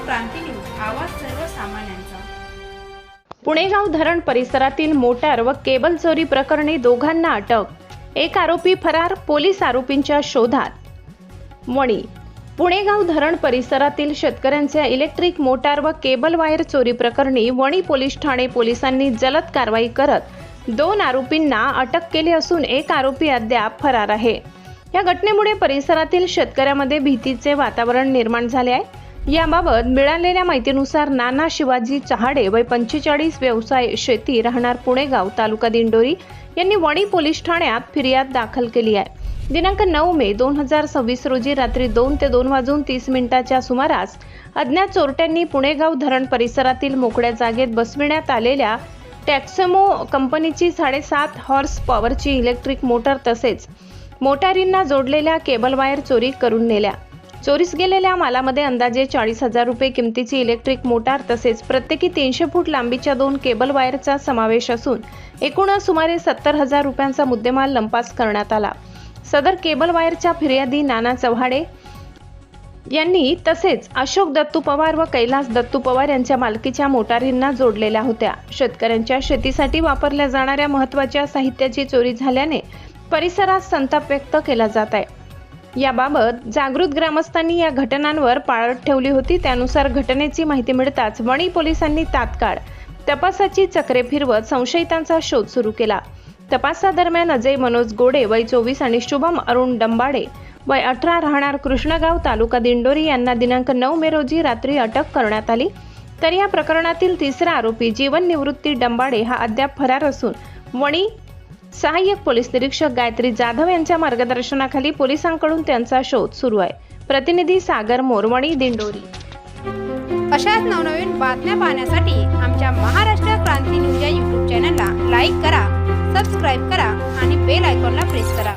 क्रांती news, आवाज सर्वसामान्यांचा। पुणेगाव धरण परिसरातील मोटार व केबल चोरी प्रकरणी दोघांना अटक, एक आरोपी फरार, पोलीस आरोपींच्या शोधात। वणी पुणेगाव धरण परिसरातील शेतकऱ्यांच्या इलेक्ट्रिक मोटार व केबल वायर चोरी प्रकरणी वणी पोलीस ठाणे पोलिसांनी जलद कारवाई करत 2 आरोपींना अटक केली असून एक आरोपी अद्याप फरार आहे। या घटनेमुळे परिसरातील शेतकऱ्यांमध्ये भीतीचे वातावरण निर्माण झाले आहे। याबाबत मिळालेल्या माहितीनुसार नाना शिवाजी चहाडे वय 45, व्यवसाय शेती, राहणार पुणेगाव, तालुका दिंडोरी यांनी वणी पोलीस ठाण्यात फिर्याद दाखल केली आहे। दिनांक 9 मे 2026 रोजी रात्री 2 ते 2:30 सुमारास अज्ञात चोरट्यांनी पुणेगाव धरण परिसरातील मोकळ्या जागेत बसविण्यात आलेल्या टॅक्समो कंपनीची 7.5 हॉर्स पॉवरची इलेक्ट्रिक मोटार तसेच मोटारींना जोडलेल्या केबल वायर चोरी करून नेल्या। चोरीस गेलेल्या मालामध्ये अंदाजे 40,000 रुपये किमतीची इलेक्ट्रिक मोटार तसेच प्रत्येकी 300 फूट लांबीच्या 2 केबल वायरचा समावेश असून एकूण सुमारे 70,000 रुपयांचा मुद्देमाल लंपास करण्यात आला। सदर केबल वायरच्या फिर्यादी नाना चव्हाडे यांनी तसेच अशोक दत्तू पवार व कैलास दत्तू पवार यांच्या मालकीच्या मोटारींना जोडलेल्या होत्या। शेतकऱ्यांच्या शेतीसाठी वापरल्या जाणाऱ्या महत्त्वाच्या साहित्याची चोरी झाल्याने परिसरात संताप व्यक्त केला जात आहे। याबाबत जागृत ग्रामस्थांनी या घटनांवर पाळत ठेवली होती। त्यानुसार घटनेची माहिती मिळताच वणी पोलिसांनी तात्काळ तपासाची चक्रे फिरवत संशयितांचा शोध सुरू केला। तपासादरम्यान अजय मनोज गोडे वय 24 आणि शुभम अरुण डंबाडे वय 18, राहणार कृष्णगाव, तालुका दिंडोरी यांना दिनांक 9 मे रोजी रात्री अटक करण्यात आली। तर या प्रकरणातील तिसरा आरोपी जीवन निवृत्ती डंबाडे हा अद्याप फरार असून वणी सहाय्यक पोलीस निरीक्षक गायत्री जाधव यांच्या मार्गदर्शनाखाली पोलिसांकडून त्यांचा शोध सुरू आहे। प्रतिनिधी सागर मोरवणी, दिंडोरी। अशाच नवनवीन बातम्या पाहण्यासाठी आमच्या महाराष्ट्र क्रांती न्यूज या YouTube चॅनलला लाईक करा, सबस्क्राईब करा आणि बेल आयकॉनला प्रेस करा।